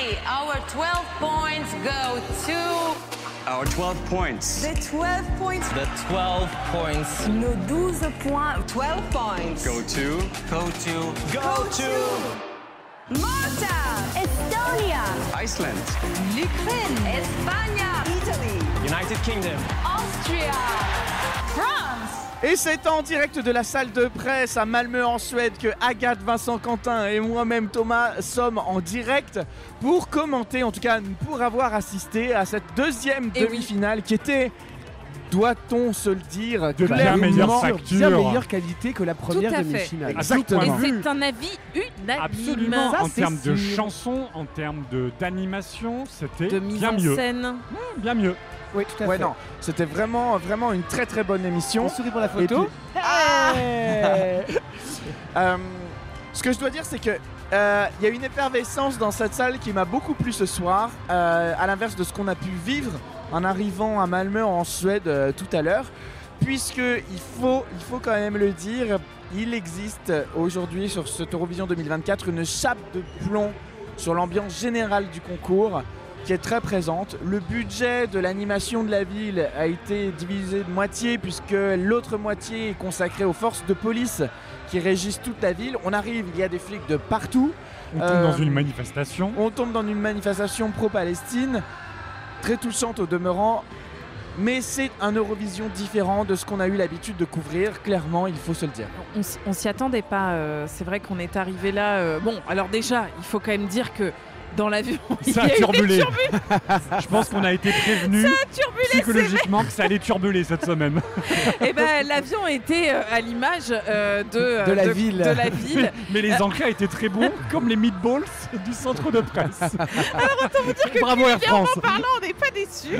finally, our 12 points go to... Our 12 points. The 12 points. The 12 points. Nos 12 points. 12 points. Go to. Go to. Malta. Estonia. Iceland. L'Ukraine. Espagne. Italy. United Kingdom. Austria. France. Et c'est en direct de la salle de presse à Malmö en Suède que Agathe, Vincent, Quentin et moi-même Thomas sommes en direct pour commenter, en tout cas pour avoir assisté à cette deuxième demi-finale qui était, doit-on se le dire, de bien meilleure facture, bien meilleure qualité que la première demi-finale. Exactement. Et c'est un avis unanime. Absolument. Ça, En c'est termes de sûr. chansons, en termes d'animation, c'était De mise bien en mieux. scène. Bien mieux. Oui, tout à Ouais, fait. non, c'était vraiment une très très bonne émission. On sourit pour la Et photo. puis- ce que je dois dire, c'est que il y a une effervescence dans cette salle qui m'a beaucoup plu ce soir, à l'inverse de ce qu'on a pu vivre en arrivant à Malmö en Suède tout à l'heure, puisque il faut quand même le dire, il existe aujourd'hui sur cette Eurovision 2024 une chape de plomb sur l'ambiance générale du concours qui est très présente. Le budget de l'animation de la ville a été divisé de moitié puisque l'autre moitié est consacrée aux forces de police qui régissent toute la ville. On arrive, il y a des flics de partout. On tombe dans une manifestation. On tombe dans une manifestation pro-Palestine, très touchante au demeurant. Mais c'est un Eurovision différent de ce qu'on a eu l'habitude de couvrir, clairement, il faut se le dire. On s'y attendait pas. C'est vrai qu'on est arrivé là. Bon, alors déjà, il faut quand même dire que dans l'avion, il y Ça a a eu des turbulé. turbulences. Je pense qu'on a été prévenus psychologiquement que ça allait turbuler cette semaine. Et ben, l'avion était à l'image De la ville. De la ville. Mais les encrets étaient très bons, comme les meatballs du centre de presse. Bravo Air France. Parlant, on n'est pas déçus.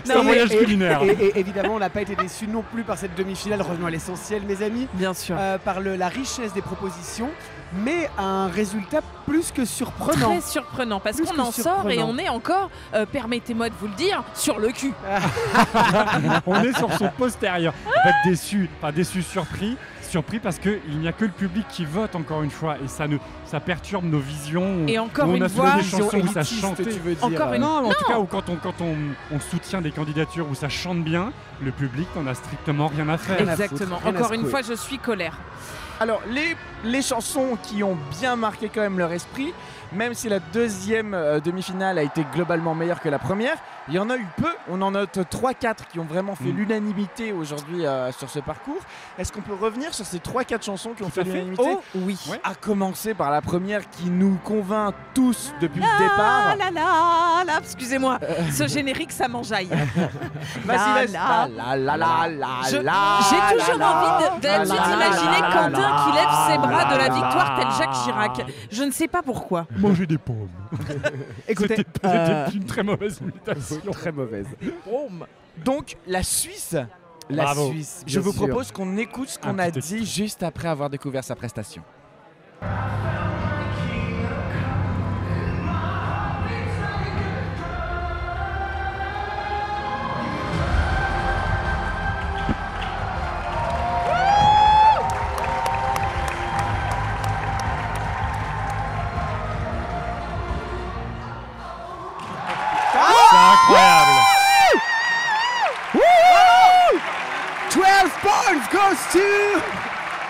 C'est un voyage culinaire. Et évidemment, on n'a pas été déçus non plus par cette demi-finale. Revenons à l'essentiel, mes amis. Bien sûr. Par la richesse des propositions, mais un résultat plus que surprenant. Très surprenant parce Plus qu'on que en sort et surprenant. on est encore, permettez-moi de vous le dire, sur le cul. On est sur son postérieur. En fait, déçu, surpris parce qu'il n'y a que le public qui vote encore une fois et ça perturbe nos visions. Et encore où on une a fois, trouvé des chansons où ça Élitiste, chantait. tu veux dire. Encore une- Non, mais en tout cas, où quand on soutient des candidatures où ça chante bien, le public n'en a strictement rien à faire. Rien à Exactement. foutre, rien à Encore une secouer. fois, je suis colère. Alors, les chansons qui ont bien marqué quand même leur esprit, même si la deuxième demi-finale a été globalement meilleure que la première, il y en a eu peu. On en note 3-4 qui ont vraiment fait l'unanimité aujourd'hui sur ce parcours. Est-ce qu'on peut revenir sur ces 3-4 chansons qui ont Tout à fait fait. l'unanimité? Oh oui. Ouais. À commencer par la première qui nous convainc tous depuis le Ah départ. là là là, excusez-moi, ce générique ça m'enjaille. Vas-y, vas-y. là. J'ai J'ai toujours envie d'imaginer Quentin qui lève ses bras de la là, victoire tel là. Jacques Chirac. Je ne sais pas pourquoi. Manger des pommes. Écoutez, C'était une très mauvaise imitation. très mauvaise. Donc, la Suisse. La Bravo. Suisse. Je bien vous sûr. propose qu'on écoute ce qu'on Un a petit dit juste après avoir découvert sa prestation. C'est incroyable. 12 points goes to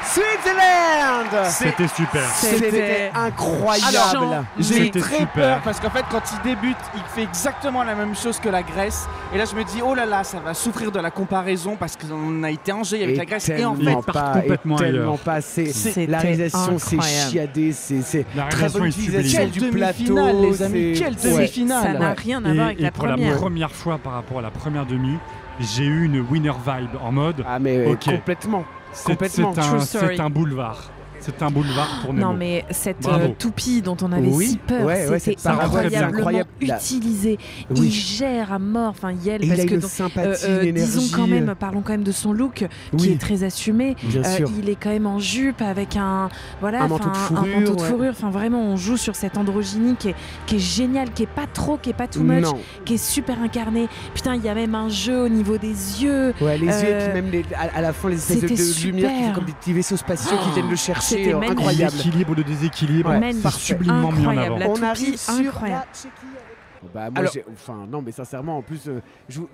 Switzerland. C'était super. C'était incroyable. Alors, J'ai eu C'était très super. peur parce qu'en fait, quand il débute, il fait exactement la même chose que la Grèce. Et là, je me dis, oh là là, ça va souffrir de la comparaison parce qu'on a été en jeu avec la Grèce. Et en fait, il part complètement tellement ailleurs. pas. C'était La réalisation, c'est incroyable. chiadé, c'est La très réalisation bonne est utilisation quelle du plateau. demi-finale, les amis, c'est- quelle Ouais. demi-finale. Ça n'a rien à voir avec Et la pour la première. première fois par rapport à la première demi, j'ai eu une winner vibe en mode Ah mais Ok. complètement. c'est Complètement. True story. c'est un boulevard. C'est un boulevard pour Nemo. Non mais cette Bravo. toupie dont on avait Oui, si peur, ouais, c'était cette parade, incroyablement c'est incroyable. utilisé. Oui. Il gère à mort, enfin Yel, Et il parce a que une donc, sympathie, une énergie. disons quand même, parlons quand même de son look qui Oui. est très assumé. Bien sûr. Il est quand même en jupe avec un Un manteau de enfin, un fourrure, manteau de ouais. fourrure. Enfin vraiment, on joue sur cette androgynie qui est géniale, qui est pas trop, qui est pas too much, Non. qui est super incarnée. Putain, il y a même un jeu au niveau des yeux. Ouais, les yeux et Euh, puis même à la fin les espèces c'était de lumière qui super. font comme des petits vaisseaux spatiaux qui viennent le chercher. C'était magnifique. incroyable. L'équilibre, le déséquilibre, Ouais, Magnifique. c'est sublimement mis en Incroyable. avant. La On toupie, arrive sur incroyable. la Tchéquie. Bah, moi, Alors- non, mais sincèrement, en plus,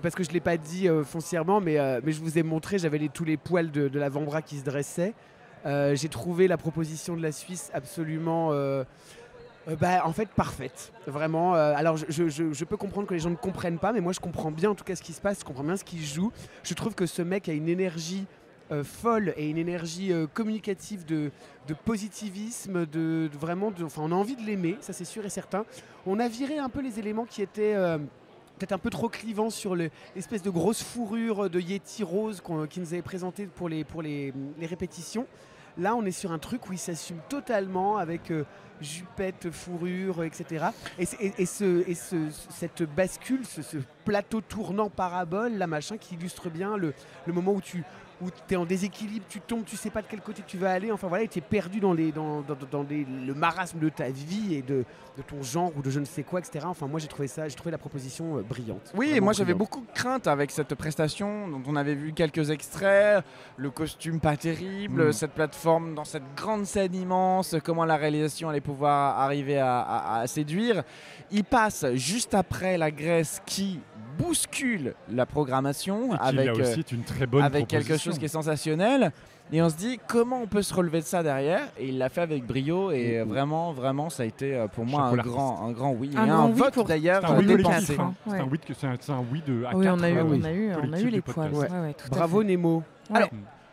parce que je l'ai pas dit foncièrement, mais je vous ai montré, j'avais tous les poils de l'avant-bras qui se dressaient. J'ai trouvé la proposition de la Suisse absolument, en fait, parfaite. Vraiment. Alors, je peux comprendre que les gens ne comprennent pas, mais moi, je comprends bien en tout cas ce qui se passe, je comprends bien ce qu'il joue. Je trouve que ce mec a une énergie folle et une énergie communicative de positivisme, enfin, on a envie de l'aimer, ça c'est sûr et certain. On a viré un peu les éléments qui étaient peut-être un peu trop clivants sur l'espèce de grosse fourrure de Yeti rose qui nous avait présenté pour les répétitions. Là, on est sur un truc où il s'assume totalement avec jupette, fourrure, etc. Cette bascule, ce plateau tournant parabole, là, machin, qui illustre bien le moment où tu es en déséquilibre, tu tombes, tu sais pas de quel côté tu vas aller, enfin voilà, tu es perdu dans le marasme de ta vie et de ton genre ou de je ne sais quoi, etc. Enfin, moi, j'ai trouvé la proposition brillante. Oui, Vraiment moi j'avais brillante. beaucoup de crainte avec cette prestation dont on avait vu quelques extraits, le costume pas terrible, cette plateforme dans cette grande scène immense, comment la réalisation allait pouvoir arriver à séduire. Il passe juste après la Grèce qui bouscule la programmation Et qui, avec, là aussi, est une très bonne avec quelque proposition. chose qui est sensationnel. Et on se dit comment on peut se relever de ça derrière, et il l'a fait avec brio et vraiment ça a été pour moi Chapeau un l'artiste. grand oui. Un et grand un oui vote pour- d'ailleurs C'est un oui des collectif, quatre, hein. ouais. C'est un oui de à Oui, 4. on a eu, oui. on a eu les poils. Ouais. Ouais, tout à Bravo fait. Nemo. Ouais. Alors,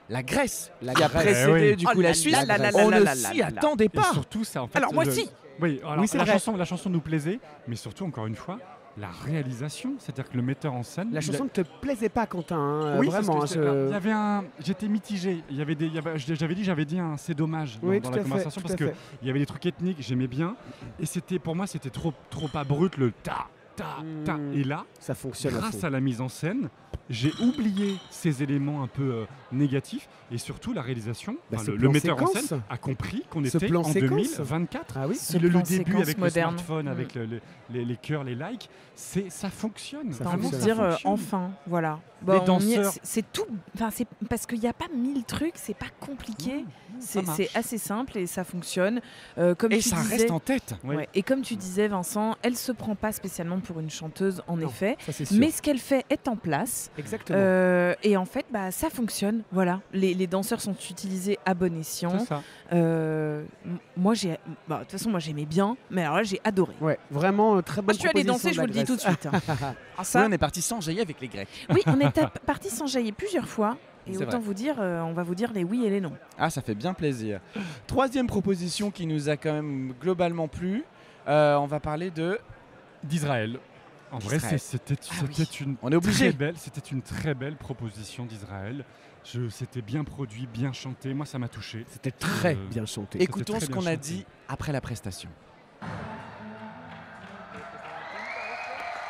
la Grèce La qui a Grèce. précédé Eh oui. du coup la Suisse, on ne s'y attendait Et pas. surtout, ça en fait. Alors, moi aussi. Oui, alors, Oui, c'est la vrai. chanson nous plaisait, mais surtout, encore une fois, la réalisation, c'est-à-dire que le metteur en scène. La il a- chanson ne te plaisait pas, Quentin, hein, Oui, parce vraiment. que il y avait j'étais mitigé. J'avais dit un c'est dommage dans, Oui, dans tout la à fait, conversation tout parce à que fait. il y avait des trucs ethniques, j'aimais bien, et pour moi c'était trop abrupt le ta. Et là, Ça fonctionne à grâce fond. à la mise en scène, j'ai oublié ces éléments un peu négatifs et surtout la réalisation. Bah, Enfin, ce le plan metteur en séquence. scène a compris qu'on Ce était plan en séquence. 2024. Ah oui, Ce Le plan début séquence avec moderne. le smartphone, avec les cœurs, les likes, ça fonctionne. Ça T'as envie de fonctionne. dire fonctionne. enfin, voilà. Les on y est, danseurs. c'est tout. Enfin, c'est parce qu'il n'y a pas 1000 trucs, c'est pas compliqué. ça marche. C'est assez simple et ça fonctionne. Comme Et tu ça disais, reste en tête. Oui. ouais, et comme tu disais, Vincent, elle se prend pas spécialement pour une chanteuse, en Non, effet. ça c'est sûr. Mais ce qu'elle fait est en place. Exactement. Et en fait, ça fonctionne. Voilà, les danseurs sont utilisés à bon escient. C'est ça. Moi, de toute façon, moi j'aimais bien, mais alors là, j'ai adoré. Ouais, vraiment très bonne Moi, je suis allée proposition danser, je vous de le la dis tout de Grèce. suite. hein. Ah, Oui, ça, on est parti s'enjailler avec les Grecs. oui, on est parti s'enjailler plusieurs fois. Et C'est autant vrai. vous dire, on va vous dire les oui et les non. Ah, ça fait bien plaisir. Troisième proposition qui nous a quand même globalement plu. On va parler de. D'Israël. En vrai, D'Israël. c'était oui. une On est obligé. c'était une très belle proposition d'Israël. C'était bien produit, bien chanté. Moi, ça m'a touché. C'était très Euh, bien chanté. Écoutons très ce bien qu'on a chanté. dit après la prestation.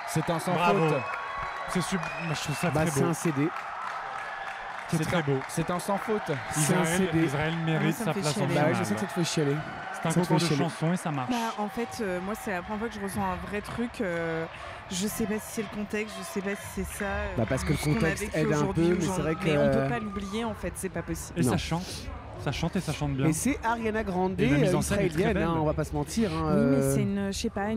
C'est un sans Bravo. faute. Moi, je trouve ça Bah, très c'est beau. un CD. C'est très beau. C'est un sans faute. C'est un CD. Israël Ah, mérite ça me sa fait place en chialer. Bah, ouais, finale. je sais que ça te fait chialer. C'est un ça me concours fait de chialer. chansons et ça marche. En fait, moi, c'est la première fois que je ressens un vrai truc. Je sais pas si c'est le contexte, je sais pas si c'est ça. Bah, parce que le ce qu'on a contexte vécu aide un aujourd'hui peu, aux mais gens. c'est vrai que- Mais on peut pas l'oublier, en fait, c'est pas possible. Et Non. ça chante. Ça chante et ça chante bien. Et c'est Ariana Grande, Et la mise en scène est très israélienne, belle. hein, on va pas se mentir. hein, Oui, mais euh, c'est une, je sais pas,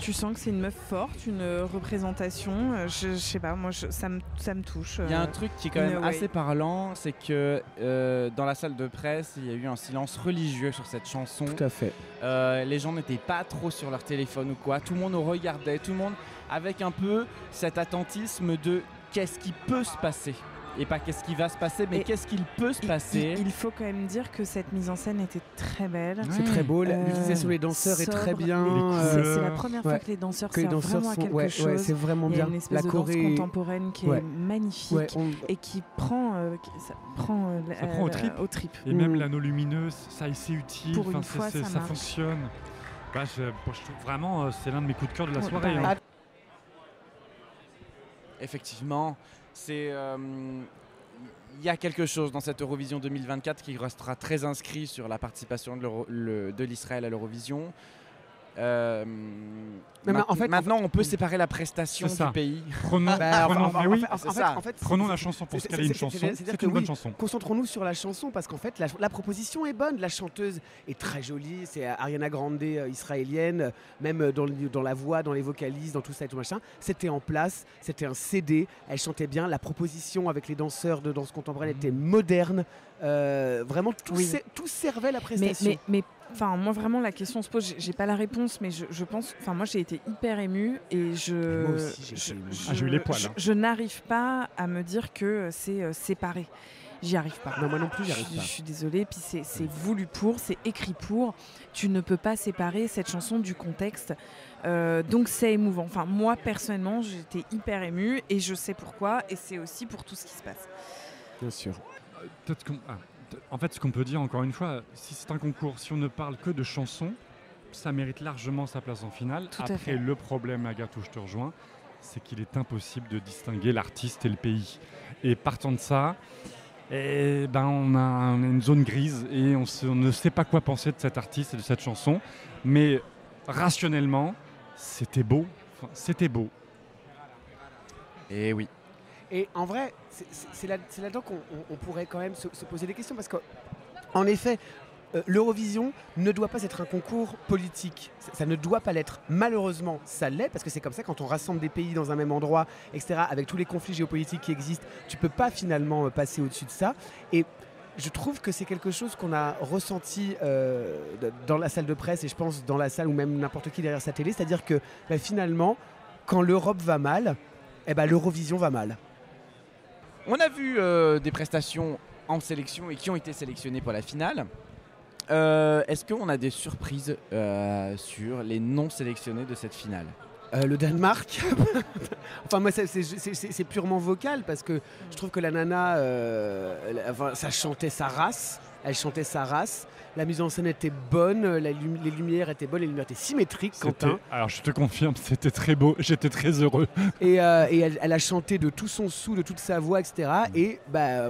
tu sens que c'est une meuf forte, une représentation. Je sais pas, moi, ça me touche. Il y a un truc qui est quand in même a way. assez parlant, c'est que dans la salle de presse, il y a eu un silence religieux sur cette chanson. Tout à fait. Les gens n'étaient pas trop sur leur téléphone ou quoi. Tout le monde nous regardait, tout le monde avec un peu cet attentisme de qu'est-ce qui peut se passer. Et pas qu'est-ce qui va se passer, mais Et qu'est-ce qu'il peut se passer. Il faut quand même dire que cette mise en scène était très belle. C'est très beau. Euh, L'utilisation des danseurs est très sobre, bien. les couleurs. C'est la première fois ouais. que les danseurs Que les servent danseurs vraiment à sont. quelque Ouais, chose. ouais, c'est vraiment Il y a bien. une espèce La de Corée. danse contemporaine qui Ouais. est magnifique Ouais, et qui prend, Ça prend aux tripes. Et Mm. même l'anneau lumineuse, ça c'est utile. Pour une Enfin, fois, ça marche. fonctionne. Bah, je trouve vraiment, c'est l'un de mes coups de cœur de la Ouais, soirée. pareil. hein. Effectivement, c'est il y a quelque chose dans cette Eurovision 2024 qui restera très inscrit sur la participation de l'Israël à l'Eurovision. en fait, maintenant, on peut séparer la prestation C'est ça. du pays. Prenons, mais oui, prenons la c'est- chanson pour ce c'est- qu'elle est une c'est- chanson. c'est-à-dire C'est que une bonne oui, chanson. Concentrons-nous sur la chanson parce qu'en fait la proposition est bonne, la chanteuse est très jolie, c'est Ariana Grande israélienne, même dans la voix, dans les vocalises, dans tout ça et tout machin. C'était en place, c'était un CD, elle chantait bien, la proposition avec les danseurs de danse contemporaine était moderne, vraiment tout, Oui. tout servait la prestation. Mais enfin, moi vraiment la question se pose. J'ai pas la réponse, mais je pense. Enfin, moi j'ai été hyper émue et Moi aussi, j'ai été émue. J'ai eu les poils, hein. Je n'arrive pas à me dire que c'est séparé. J'y arrive pas. Non, moi non plus, j'y arrive Je pas. suis désolée. Puis c'est voulu pour, c'est écrit pour. Tu ne peux pas séparer cette chanson du contexte. Donc c'est émouvant. Enfin, moi personnellement, j'étais hyper émue et je sais pourquoi. Et c'est aussi pour tout ce qui se passe. Bien sûr. Peut-être en fait, ce qu'on peut dire encore une fois, si c'est un concours, si on ne parle que de chansons, ça mérite largement sa place en finale. Tout à Après, fait. le problème, Agathe, où je te rejoins, c'est qu'il est impossible de distinguer l'artiste et le pays. Et partant de ça, on a une zone grise et on ne sait pas quoi penser de cet artiste et de cette chanson. Mais rationnellement, c'était beau. Enfin, c'était beau. Et oui. Et en vrai, c'est là-dedans qu'on pourrait quand même se poser des questions parce qu'en effet, l'Eurovision ne doit pas être un concours politique. Ça ne doit pas l'être. Malheureusement, ça l'est parce que c'est comme ça quand on rassemble des pays dans un même endroit, etc. Avec tous les conflits géopolitiques qui existent, tu peux pas finalement passer au-dessus de ça. Et je trouve que c'est quelque chose qu'on a ressenti dans la salle de presse et je pense dans la salle ou même n'importe qui derrière sa télé, c'est-à-dire que finalement, quand l'Europe va mal, l'Eurovision va mal. On a vu des prestations en sélection et qui ont été sélectionnées pour la finale. Est-ce qu'on a des surprises sur les non sélectionnés de cette finale? Le Danemark. Enfin, moi, c'est purement vocal parce que je trouve que la nana, ça chantait sa race. Elle chantait sa race. La mise en scène était bonne, les lumières étaient bonnes, les lumières étaient symétriques, Quentin. Alors, je te confirme, c'était très beau. J'étais très heureux. Et elle a chanté de tout son sou, de toute sa voix, etc. Et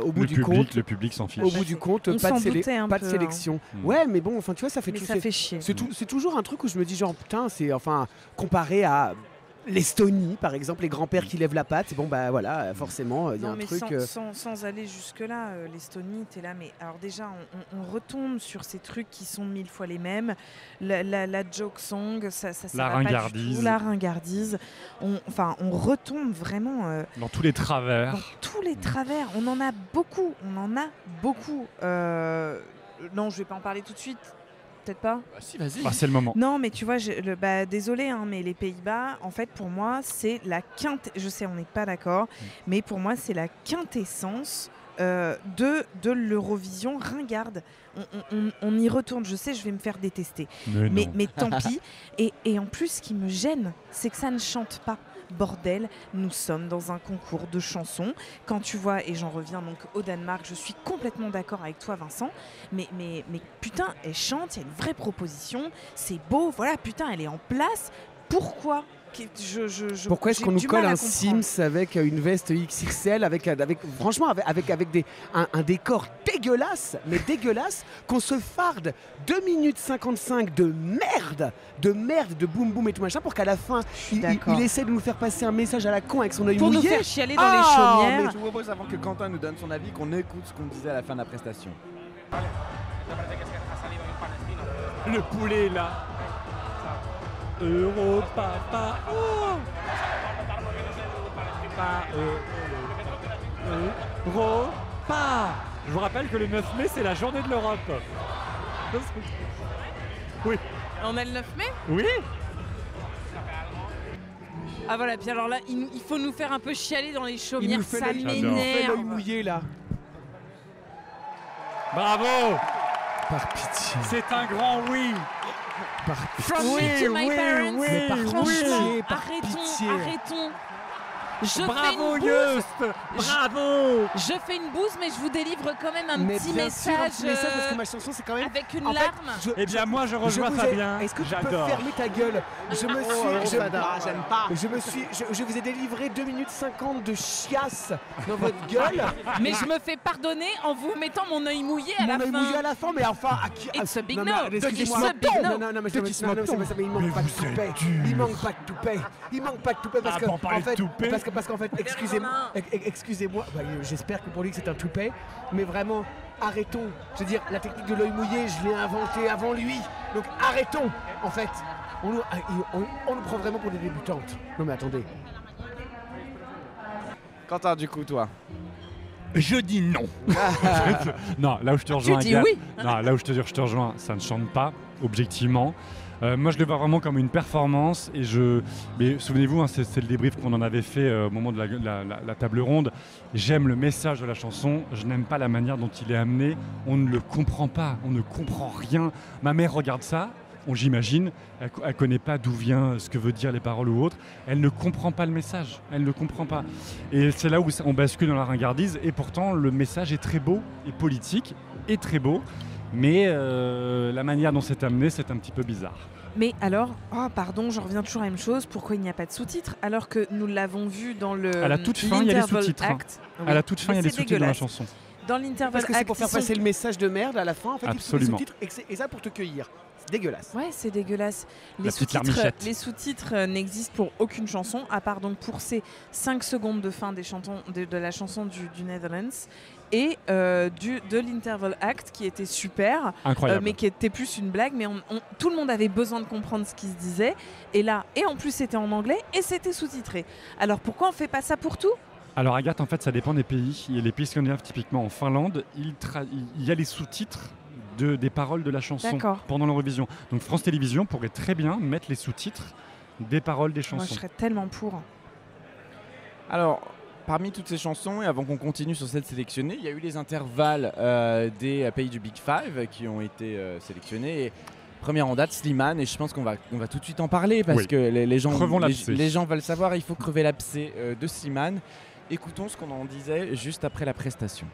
au bout du compte, le public s'en fiche. au bout du compte, On pas s'en doutait un de peu, sélection. hein. Ouais, mais bon, enfin, tu vois, ça fait Mais tout. ça fait chier. C'est toujours un truc où je me dis genre putain, c'est enfin comparé à l'Estonie par exemple, les grands-pères qui lèvent la patte, bon voilà, forcément il y a Non, un mais truc sans aller jusque-là, l'Estonie, t'es là, mais alors déjà, on retombe sur ces trucs qui sont 1000 fois les mêmes. La joke song, ça La va pas du ringardise. tout, la ringardise. On retombe vraiment Dans tous les travers. dans tous les travers. On en a beaucoup, non, je vais pas en parler tout de suite. Peut-être pas. Bah, si, vas-y. C'est le moment. Non, mais tu vois, désolé, hein, mais les Pays-Bas, en fait, pour moi, c'est la je sais, on n'est pas d'accord, mais pour moi, c'est la quintessence de l'Eurovision ringarde. On y retourne. Je sais, je vais me faire détester, mais tant pis. Et en plus, ce qui me gêne, c'est que ça ne chante pas. Bordel, nous sommes dans un concours de chansons. Quand tu vois, et j'en reviens donc au Danemark, je suis complètement d'accord avec toi, Vincent, mais putain, elle chante, il y a une vraie proposition, c'est beau, voilà, putain, elle est en place. Pourquoi Pourquoi est-ce j'ai qu'on nous du colle mal à un comprendre. Sims avec une veste XXL franchement avec un décor dégueulasse, mais dégueulasse, qu'on se farde 2 minutes 55 de merde, de boum boum et tout machin pour qu'à la fin il essaie de nous faire passer un message à la con avec son œil Pour mouillé. nous faire chialer dans les chaumières. Mais je vous propose avant que Quentin nous donne son avis qu'on écoute ce qu'on disait à la fin de la prestation. Le poulet là. Europa, pas Europa. Je vous rappelle que le 9 mai, c'est la journée de l'Europe. Oui. On a le 9 mai. Oui. Ah voilà, puis alors là, il faut nous faire un peu chialer dans les Il chaumières, nous fait ça l'œil m'énerve. mouillé là. Bravo. Par pitié. C'est un grand oui. Par pitié. From me to my parents. Mais par Franchement, pitié, par arrêtons, pitié. arrêtons. Bravo fais une bouse. Yost, bravo. Je fais une bouse, mais je vous délivre quand même un Mais petit bien sûr, un message petit message parce que ma chanson c'est quand même. avec une En fait, larme. Eh bien moi je rejoins vous ai- Fabien, Est-ce que tu peux j'adore. fermer ta gueule? Je me suis. j'aime pas. Je vous ai délivré 2 minutes 50 de chiasse dans votre gueule. Mais je me fais pardonner en vous mettant mon œil mouillé à Mon la œil fin. mouillé à la fin, mais enfin. À qui, It's a big non, no. mais excusez-moi. It's a big no. Non, mais c'est pas ça, mais il manque pas de toupet. Il manque pas de toupet. Il manque pas de toupet parce Ah, que. pour parler en fait, de toupet. parce qu'en fait, excusez-moi, bah, j'espère que pour lui que c'est un toupet, mais vraiment, arrêtons. Je veux dire, la technique de l'œil mouillé, je l'ai inventée avant lui. Donc arrêtons, en fait. On nous prend vraiment pour des débutantes. Non mais attendez. Quentin, du coup, toi. Je dis non. Non, là où je te rejoins, dis Agathe, oui. non, là où je te rejoins, ça ne chante pas, objectivement. Moi, je le vois vraiment comme une performance. Mais souvenez-vous, hein, c'est le débrief qu'on en avait fait au moment de la table ronde. J'aime le message de la chanson. Je n'aime pas la manière dont il est amené. On ne le comprend pas. On ne comprend rien. Ma mère regarde ça. J'imagine, elle ne connaît pas d'où vient ce que veut dire les paroles ou autre. Elle ne comprend pas le message. Elle ne comprend pas. Et c'est là où on bascule dans la ringardise. Et pourtant, le message est très beau et politique et très beau. Mais la manière dont c'est amené, c'est un petit peu bizarre. Mais alors, oh pardon, je reviens toujours à la même chose, pourquoi il n'y a pas de sous-titres alors que nous l'avons vu dans le À la toute fin, il y a les l'Interval sous-titres, hein. Act. À la toute fin, il y a Mais des c'est sous-titres dans la dégueulasse. chanson. Dans l'Interval Parce que c'est Act, pour faire ils sont- passer le message de merde à la fin, en fait, Absolument. il faut des sous-titres et ça pour te cueillir. C'est dégueulasse. Ouais, c'est dégueulasse. La petite larmichette. Les sous-titres n'existent pour aucune chanson, à part donc pour ces 5 secondes de fin de la chanson du Netherlands et de l'Interval Act qui était super, Incroyable. mais qui était plus une blague. Mais tout le monde avait besoin de comprendre ce qui se disait. Et là, et en plus c'était en anglais et c'était sous-titré. Alors pourquoi on fait pas ça pour tout? Alors Agathe, en fait, ça dépend des pays. Il y a les pays scandinaves, typiquement en Finlande, il y a les sous-titres des paroles de la chanson D'accord. pendant l'Eurovision. Donc France Télévisions pourrait très bien mettre les sous-titres des paroles des Moi, je chansons. serais tellement pour. Alors, parmi toutes ces chansons, et avant qu'on continue sur celle sélectionnée, il y a eu les intervalles des pays du Big Five qui ont été sélectionnés. Et première en date, Slimane, et je pense qu'on va tout de suite en parler parce Oui. que les gens veulent savoir, il faut crever l'abcès de Slimane. Écoutons ce qu'on en disait juste après la prestation.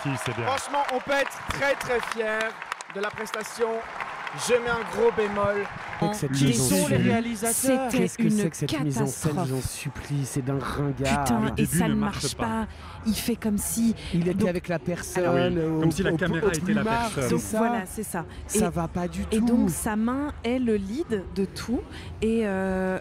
Si, c'est bien. Franchement, on peut être très très fiers de la prestation. Je mets un gros bémol. Cette Qui mise en sont les scène. réalisateurs? C'était Qu'est-ce que une c'est que cette mise en scène? catastrophe. J'en supplie, c'est d'un ringard. Putain, et début ça ne ne marche marche pas. pas. Il fait comme si. Il était Donc- avec la personne. Alors oui, au- comme si la au- caméra au était la plumard, personne. c'est Donc ça. voilà, c'est ça. Ça va pas du tout. Et donc sa main est le lead de tout. Et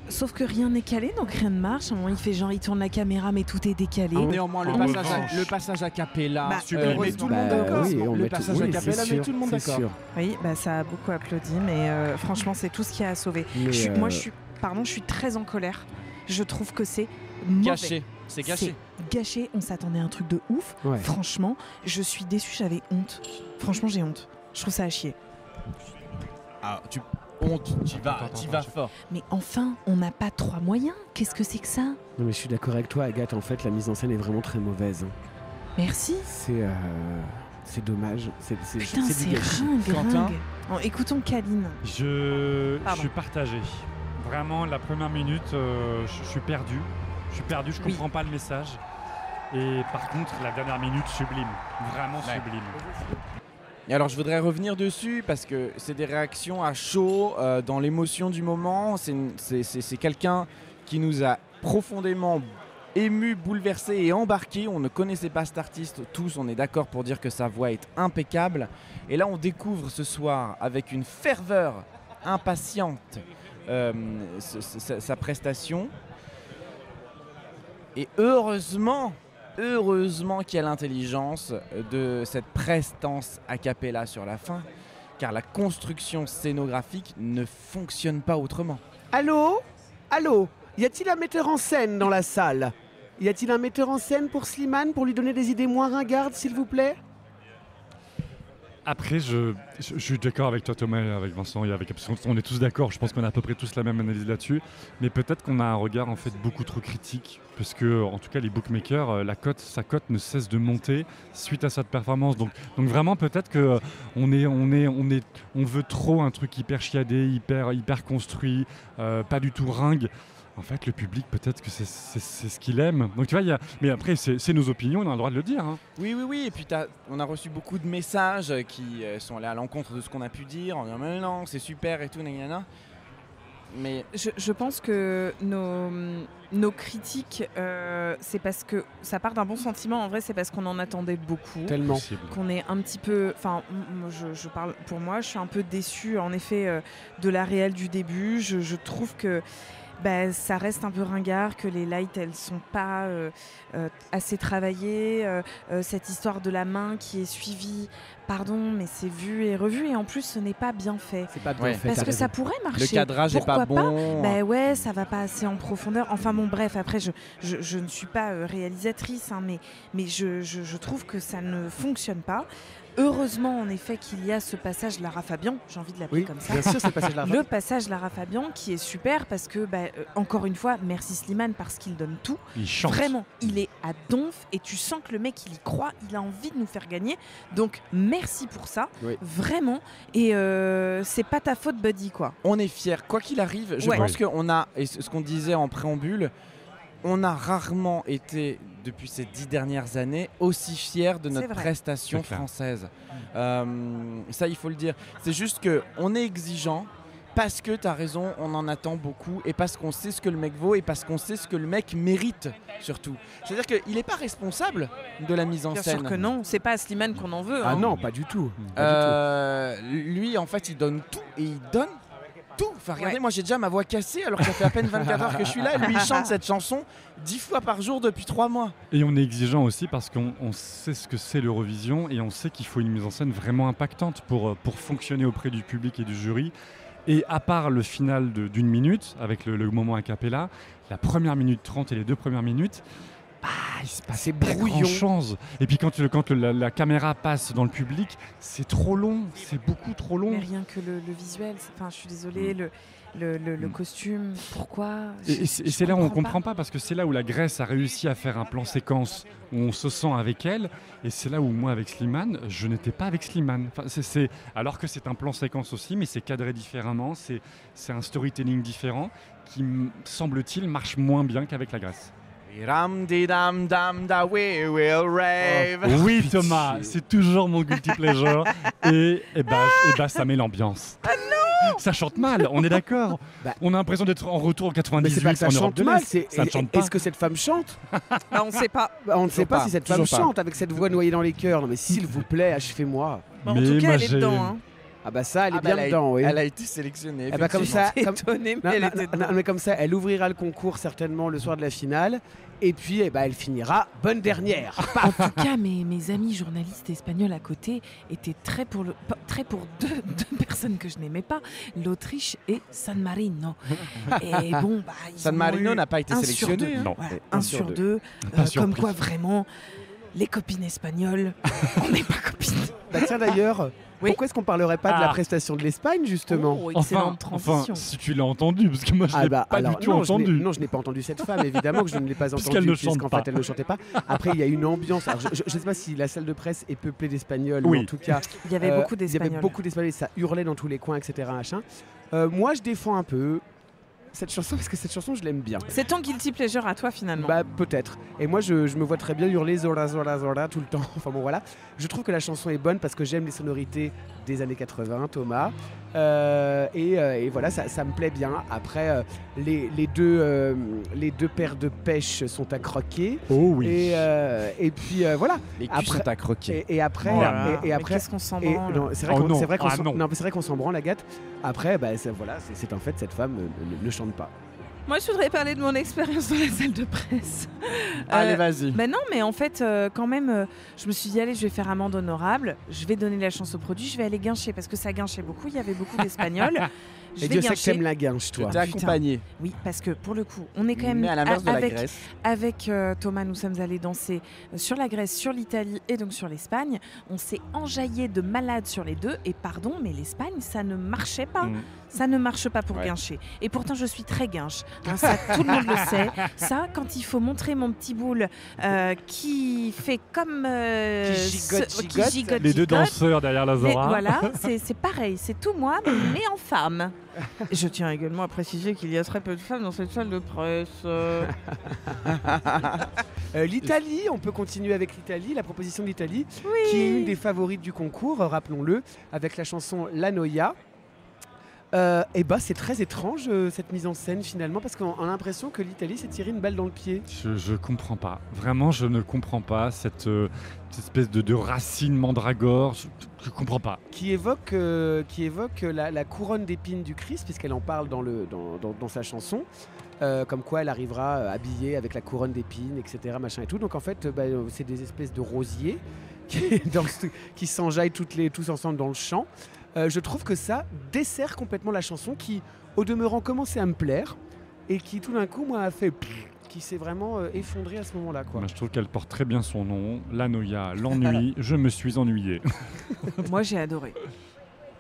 sauf que rien n'est calé, donc rien ne marche. À un moment, il fait genre, il tourne la caméra, mais tout est décalé. Néanmoins, En revanche. le passage a cappella, Bah, sublime. met tout le Bah, monde d'accord. oui, on le met tout- passage oui, a cappella c'est met sûr, tout le monde c'est d'accord. sûr. Oui, bah, ça a beaucoup applaudi, mais franchement, c'est tout ce qui a sauvé. Mais, Moi, je suis très en colère. Je trouve que c'est mauvais. Gâché, c'est gâché. C'est gâché. On s'attendait à un truc de ouf. Ouais. Franchement, je suis déçue. J'avais honte. Franchement, j'ai honte. Je trouve ça à chier. Ah, tu vas fort. Mais enfin, on n'a pas 3 moyens. Qu'est-ce que c'est que ça? Non, mais je suis d'accord avec toi, Agathe. En fait, la mise en scène est vraiment très mauvaise. Merci. C'est dommage. C'est Putain, du c'est gâchis. Quentin. ringue. Bon, écoutons Kaline. Je Pardon. suis partagé. Vraiment, la première minute, je suis perdu. Je Oui. comprends pas le message. Et par contre, la dernière minute, sublime. Vraiment Ouais. sublime. Et alors je voudrais revenir dessus parce que c'est des réactions à chaud, dans l'émotion du moment. C'est quelqu'un qui nous a profondément ému, bouleversé et embarqué. On ne connaissait pas cet artiste tous, on est d'accord pour dire que sa voix est impeccable. Et là on découvre ce soir avec une ferveur impatiente sa prestation. Et heureusement qu'il y a l'intelligence de cette prestance a cappella sur la fin, car la construction scénographique ne fonctionne pas autrement. Allô? Allô? Y a-t-il un metteur en scène dans la salle? Y a-t-il un metteur en scène pour Slimane pour lui donner des idées moins ringardes, s'il vous plaît? Après, je suis d'accord avec toi, Thomas, et avec Vincent, et avec on est tous d'accord. Je pense qu'on a à peu près tous la même analyse là-dessus. Mais peut-être qu'on a un regard en fait beaucoup trop critique, parce que, en tout cas, les bookmakers, sa cote ne cesse de monter suite à cette performance. Donc vraiment, peut-être que on veut trop un truc hyper chiadé, hyper construit, pas du tout ringue. En fait, le public, peut-être que c'est ce qu'il aime. Donc tu vois, mais après, c'est nos opinions, on a le droit de le dire. Hein. Oui. Et puis on a reçu beaucoup de messages qui sont allés à l'encontre de ce qu'on a pu dire, en disant mais non, c'est super et tout, nanana. Mais je pense que nos critiques, c'est parce que ça part d'un bon sentiment. En vrai, c'est parce qu'on en attendait beaucoup. Tellement. Qu'on est un petit peu... Enfin, je parle pour moi, je suis un peu déçue, en effet, de la réelle du début. Je trouve que ça reste un peu ringard, que les lights elles sont pas assez travaillées, cette histoire de la main qui est suivie, pardon, mais c'est vu et revu et en plus ce n'est pas bien fait. C'est pas bien fait. Parce que ça pourrait marcher. Le cadrage est pas bon. Ouais, ça va pas assez en profondeur. Enfin bon, bref, après je ne suis pas réalisatrice, hein, mais je trouve que ça ne fonctionne pas. Heureusement, en effet, qu'il y a ce passage Lara Fabian, j'ai envie de l'appeler comme ça. Bien sûr, c'est le passage Lara Fabian. Le passage Lara Fabian qui est super parce que, encore une fois, merci Slimane parce qu'il donne tout. Il chante. Vraiment, il est à donf et tu sens que le mec, il y croit, il a envie de nous faire gagner. Donc, merci pour ça, vraiment. Et c'est pas ta faute, Buddy, quoi. On est fiers, quoi qu'il arrive. Je pense qu'on a, et ce qu'on disait en préambule, on a rarement été, depuis ces 10 dernières années, aussi fiers de notre prestation française. Ça, il faut le dire. C'est juste qu'on est exigeant parce que tu as raison, on en attend beaucoup et parce qu'on sait ce que le mec vaut et parce qu'on sait ce que le mec mérite, surtout. C'est-à-dire qu'il n'est pas responsable de la mise en scène. Bien sûr que non, c'est pas à Slimane qu'on en veut. Ah hein. non, pas du tout. Lui, en fait, il donne tout et il donne tout. Enfin, regardez, moi j'ai déjà ma voix cassée alors que ça fait à peine 24 heures que je suis là. Lui, il chante cette chanson 10 fois par jour depuis 3 mois. Et on est exigeant aussi parce qu'on sait ce que c'est l'Eurovision et on sait qu'il faut une mise en scène vraiment impactante pour fonctionner auprès du public et du jury. Et à part le final d'1 minute, avec le moment a cappella, la première minute 30 et les 2 premières minutes, il se passe pas grand-chose. Et puis quand la caméra passe dans le public, c'est trop long, c'est beaucoup trop long. Mais rien que le visuel, je suis désolée, le costume, pourquoi Et c'est là où on comprend pas, parce que c'est là où la Grèce a réussi à faire un plan séquence où on se sent avec elle, et c'est là où moi avec Slimane, je n'étais pas avec Slimane. Alors que c'est un plan séquence aussi, mais c'est cadré différemment, c'est un storytelling différent qui, semble-t-il, marche moins bien qu'avec la Grèce. Oui Thomas, c'est toujours mon guilty pleasure et ça met l'ambiance. Ah non, ça chante mal, on est d'accord. On a l'impression d'être en retour en 98 en Europe de l'Est. Ça ne chante pas. Est-ce que cette femme chante? On ne sait pas. On ne sait pas si cette femme chante avec cette voix noyée dans les cœurs. Non mais s'il vous plaît, achevez-moi. En tout cas, elle est dedans. Hein. Ah bah ça, elle est bien dedans, oui. Elle a été sélectionnée. Comme ça, mais comme ça, elle ouvrira le concours certainement le soir de la finale. Et puis, elle finira bonne dernière. En tout cas, mes amis journalistes espagnols à côté étaient très pour deux personnes que je n'aimais pas, l'Autriche et San Marino. Et bon, San Marino n'a pas été sélectionné. Non. Voilà, 1 sur 2. Comme quoi, vraiment, les copines espagnoles, on n'est pas copines. Tiens d'ailleurs, pourquoi est-ce qu'on parlerait pas de la prestation de l'Espagne justement? Excellente transition. Enfin, si tu l'as entendu, parce que moi je l'ai pas du tout entendu. Non, je n'ai pas entendu cette femme, évidemment que je ne l'ai pas entendue, puisqu'en fait elle ne chantait pas. Après, il y a une ambiance. Alors, je ne sais pas si la salle de presse est peuplée d'Espagnols, mais en tout cas, il y avait beaucoup d'Espagnols. Il y avait beaucoup d'Espagnols, ça hurlait dans tous les coins, etc. Moi, je défends un peu cette chanson parce que cette chanson, je l'aime bien. C'est ton guilty pleasure à toi finalement. Peut-être. Et moi, je me vois très bien hurler Zora Zora Zora tout le temps. Enfin bon, voilà. Je trouve que la chanson est bonne parce que j'aime les sonorités des années 80, Thomas. Et voilà, ça me plaît bien. Après, les deux paires de pêche sont à croquer. Oh oui. Et puis voilà. Les culs sont à croquer. Et après, qu'est-ce qu'on s'en branle? C'est vrai qu'on s'en branle, Agathe. Après, c'est un fait, cette femme ne chante pas. Moi, je voudrais parler de mon expérience dans la salle de presse. Allez, vas-y. Ben non, mais en fait, quand même, je me suis dit, allez, je vais faire amende honorable, je vais donner la chance au produit, je vais aller guincher, parce que ça guinchait beaucoup, il y avait beaucoup d'Espagnols. Je Et vais Dieu sait que guincher. t'aimes la guinche, toi. T'es putain. accompagné. Oui, parce que pour le coup, on est quand même Mais à l'inverse de la avec, Grèce. avec Thomas, nous sommes allés danser sur la Grèce, sur l'Italie et donc sur l'Espagne. On s'est enjaillé de malade sur les deux. Et pardon, mais l'Espagne, ça ne marchait pas. Mm. Ça ne marche pas pour Ouais. guincher. Et pourtant, je suis très guinche. Hein, ça, tout le monde le sait. Ça, quand il faut montrer mon petit boule qui fait comme... Qui gigote. Les deux danseurs derrière la mais Zora. voilà, c'est pareil, c'est tout moi, mais en femme. Je tiens également à préciser qu'il y a très peu de femmes dans cette salle de presse. L'Italie, on peut continuer avec l'Italie, la proposition de l'Italie, qui est une des favorites du concours, rappelons-le, avec la chanson La Noia. Et bah c'est très étrange cette mise en scène finalement, parce qu'on a l'impression que l'Italie s'est tiré une balle dans le pied. Je comprends pas. Vraiment, je ne comprends pas cette espèce de racine mandragore. Je comprends pas. Qui évoque la couronne d'épines du Christ, puisqu'elle en parle dans sa chanson. Comme quoi elle arrivera habillée avec la couronne d'épines, etc. Machin et tout. Donc en fait, c'est des espèces de rosiers qui s'enjaillent tous ensemble dans le chant. Je trouve que ça dessert complètement la chanson qui, au demeurant, commençait à me plaire et qui tout d'un coup, moi, a fait... qui s'est vraiment effondré à ce moment-là, quoi. Moi, je trouve qu'elle porte très bien son nom. La Noia, l'ennui. Je me suis ennuyé. Moi, j'ai adoré.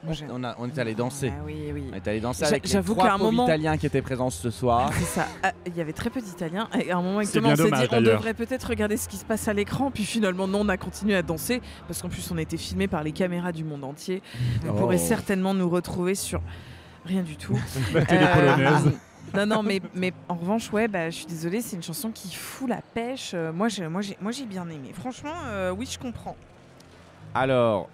Moi, j'ai- On est allé danser. Ah oui, oui. On est allé danser J'a- avec les j'avoue 3 qu'à un pauvres moment- Italiens qui étaient présents ce soir. C'est ça. Ah, il y avait très peu d'Italiens. Et à un moment, avec C'est Thomas, on bien s'est dommage, dit on d'ailleurs. devrait peut-être regarder ce qui se passe à l'écran. Puis finalement, non, on a continué à danser. Parce qu'en plus, on a été filmé par les caméras du monde entier. Vous Oh. pourrez certainement nous retrouver sur rien du tout. La télé polonaise. Non, mais en revanche, ouais, je suis désolée, c'est une chanson qui fout la pêche. Moi, j'ai bien aimé. Franchement, oui, je comprends. Alors,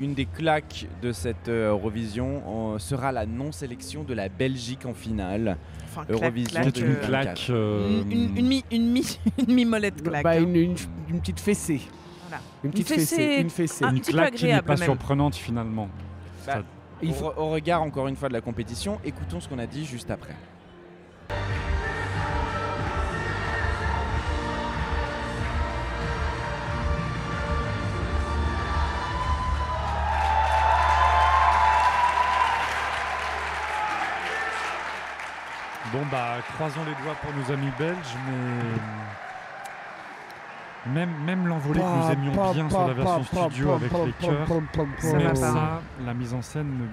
une des claques de cette Eurovision sera la non-sélection de la Belgique en finale. Enfin, Eurovision C'est une 2024. claque. une mi-molette claque. Bah, hein. une petite fessée. Voilà. Une petite fessée- fessée. Une fessée. un Une petit peu claque qui n'est agréable, pas même. surprenante finalement. Bah, Il faut- Au regard, encore une fois, de la compétition, écoutons ce qu'on a dit juste après. Bon croisons les doigts pour nos amis belges, mais même l'envolée que nous aimions bien sur la version studio avec les chœurs, Ça va même pas. ça, la mise en scène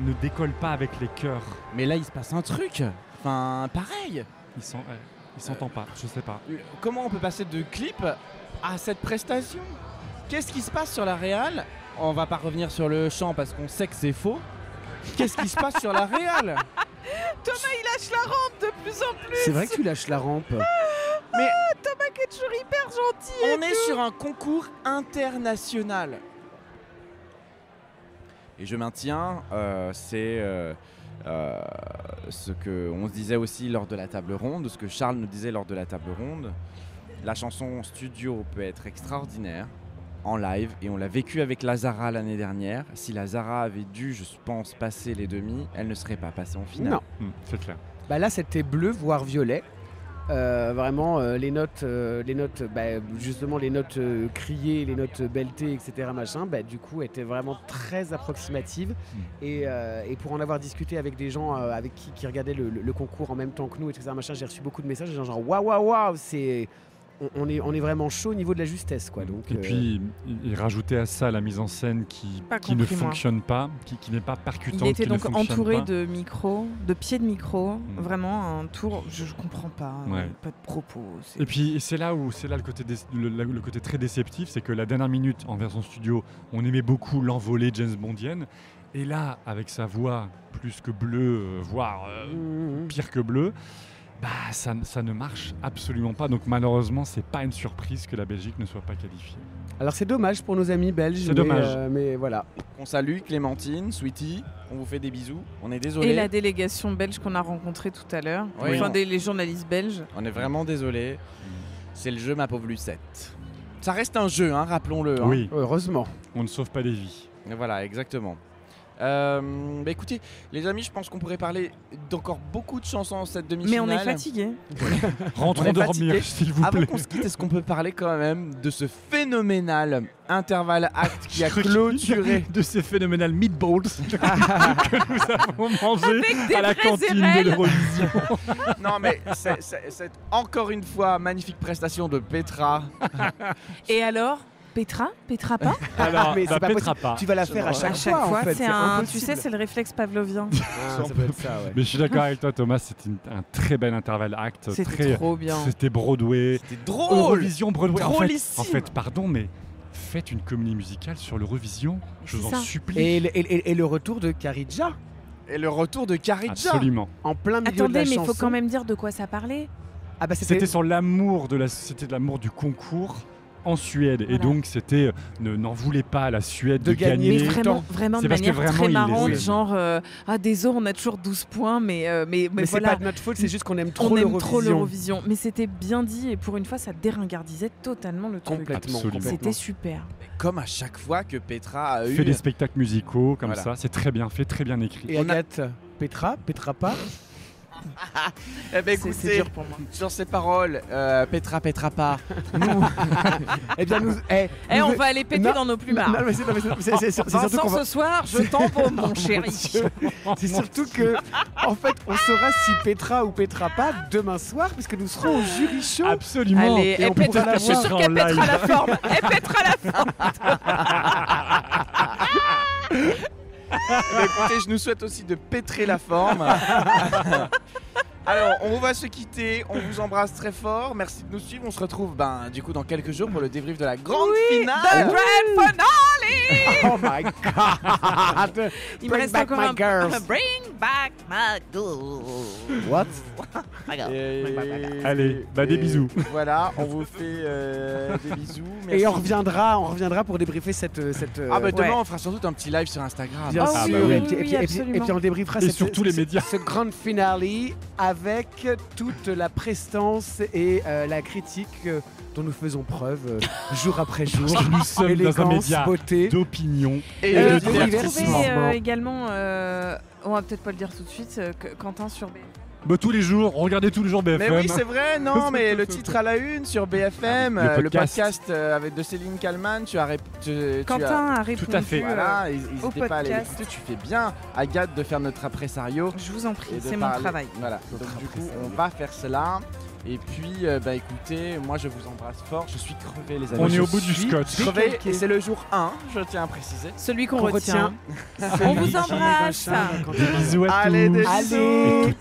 ne décolle pas avec les chœurs. Mais là, il se passe un truc. Enfin, pareil. Il s'entend pas, je sais pas. Comment on peut passer de clip à cette prestation? Qu'est-ce qui se passe sur la réal? On va pas revenir sur le chant parce qu'on sait que c'est faux. Qu'est-ce qui se passe sur la réal? Thomas, il lâche la rampe de plus en plus. C'est vrai que tu lâches la rampe. Thomas qui est toujours hyper gentil. On est sur un concours international. Et je maintiens, c'est ce qu'on se disait aussi lors de la table ronde, ce que Charles nous disait lors de la table ronde. La chanson studio peut être extraordinaire en live et on l'a vécu avec la Zara l'année dernière. Si la Zara avait dû, je pense, passer les demi, elle ne serait pas passée en finale. Non. C'est clair. Bah là, c'était bleu, voire violet. Vraiment, les notes, justement, les notes criées, les notes beltées, etc. Machin, du coup, étaient vraiment très approximatives. Et pour en avoir discuté avec des gens avec qui regardaient le concours en même temps que nous, etc. Machin, j'ai reçu beaucoup de messages, des gens genre waouh, c'est on est vraiment chaud au niveau de la justesse, quoi. Donc, Et puis, il rajoutait à ça la mise en scène qui Pas ne compris, moi. fonctionne pas, qui n'est pas percutante, Il était qui ne donc fonctionne entouré pas. de micros, de pieds de micro, vraiment un tour. Je comprends pas, Ouais. pas de propos. c'est- Et puis c'est là le côté, le côté très déceptif, c'est que la dernière minute en version studio, on aimait beaucoup l'envolée James Bondienne. Et là, avec sa voix plus que bleue, voire pire que bleue, ça ne marche absolument pas. Donc malheureusement, c'est pas une surprise que la Belgique ne soit pas qualifiée. alors c'est dommage pour nos amis belges. C'est mais, dommage. mais voilà. On salue Clémentine, Sweetie, on vous fait des bisous. On est désolé. Et la délégation belge qu'on a rencontrée tout à l'heure, Oui. enfin les journalistes belges. On est vraiment désolé. C'est le jeu, ma pauvre Lucette. Ça reste un jeu, hein, rappelons-le. hein. Oui, Heureusement. on ne sauve pas des vies. Et voilà, exactement. Écoutez, les amis, je pense qu'on pourrait parler d'encore beaucoup de chansons en cette Mais demi-finale. on est fatigué. Rentrons On est dormir, fatigué. s'il vous Avant plaît. qu'on se quitte, est-ce qu'on peut parler quand même de ce phénoménal intervalle acte qui a Je crois clôturé de ces phénoménales meatballs que nous avons mangés Avec des à la vrais cantine de érelles. l'Eurovision. Non mais c'est encore une fois magnifique prestation de Petra. Et alors Petra pas Alors, Mais c'est pas Petra possible. pas. Tu vas la faire à chaque, À chaque fois, en fait. c'est un. Tu impossible. sais, c'est le réflexe pavlovien. Ah, ça peut être ça, ouais. Mais je suis d'accord avec toi, Thomas, c'était un très bel intervalle acte. C'était très- trop bien. C'était Broadway. C'était drôle. Eurovision, Broadway. Drôlissime. En fait, pardon, mais faites une comédie musicale sur l'Eurovision. Je vous C'est en ça. supplie. Et le retour de Karidja Et le retour de Karidja. Absolument. en plein milieu de la Attendez, mais il chanson. faut quand même dire de quoi ça parlait. Ah bah C'était sur l'amour c'était de l'amour du concours en Suède. Et Voilà. donc, c'était n'en voulait pas à la Suède De de gagner. gagner. Mais tout le vraiment, temps. vraiment de C'est parce que manière vraiment, très il les marrante, aime. genre désolé, on a toujours 12 points, mais Mais c'est voilà. pas de notre faute, c'est juste qu'on aime On trop aime trop l'Eurovision. l'Eurovision, mais c'était bien dit et pour une fois ça déringardisait totalement le truc. Complètement. Absolument. complètement. C'était super. Comme à chaque fois que Petra a eu. Fait des spectacles musicaux comme Voilà. ça. C'est très bien fait, très bien écrit. Et Agathe, Petra pas. Eh ben C'est écoutez, dur pour moi. sur ces paroles, Petra pas. Eh bien, nous. On va aller péter Non, dans nos plumards. Non, mais c'est surtout Vincent, qu'on va. ce soir, je t'envoie mon chéri. C'est surtout que, en fait, on saura si Petra ou Petra pas demain soir, puisque nous serons au jury show. Absolument. Allez, Et on elle pourra pètera, la je suis voir sûre en qu'elle pètera live. la forme. Elle pètera la forme. Écoutez, je nous souhaite aussi de pétrer la forme. Alors, on va se quitter. On vous embrasse très fort. Merci de nous suivre. On se retrouve du coup dans quelques jours pour le débrief de la grande The finale. grand finale. Oh my god! Il me Bring reste back encore my un girls. Bring back my girls. What? Et- Allez, des bisous. Voilà, on vous fait des bisous. Et Merci. on reviendra pour débriefer cette. Ah bah demain Ouais. on fera surtout un petit live sur Instagram. Bien Ah sûr. oui, oui, et, puis, oui, et puis- absolument. et puis on débriefera Et surtout les médias. ce grand finale avec toute la prestance et la critique dont nous faisons preuve jour après jour. Parce que nous sommes dans un Élégance, média beauté. d'opinion. Et Euh, de vous divertissement. divertissement. également, on va peut-être pas le dire tout de suite, Quentin sur B. Tous les jours, regardez tous les jours BFM. Mais oui, c'est vrai, non, mais le titre à la une sur BFM, Le le podcast. podcast avec de Céline Kalman, tu as Quentin a répondu. à fait. voilà, n'hésitez pas à aller podcast. l'écouter, tu fais bien, Agathe, de faire notre impresario. Je vous en prie, et de c'est mon parler. travail. Voilà, Notre donc du coup, impresario. on va faire cela. Et puis, écoutez, moi je vous embrasse fort, je suis crevé les amis. On est Je au bout du suis scotch. Crevé, Décalqué. et c'est le jour 1, je tiens à préciser. Celui qu'on Qu'on retient. retient. On vous embrasse. Des bisous à Allez, tous. des Allez. bisous.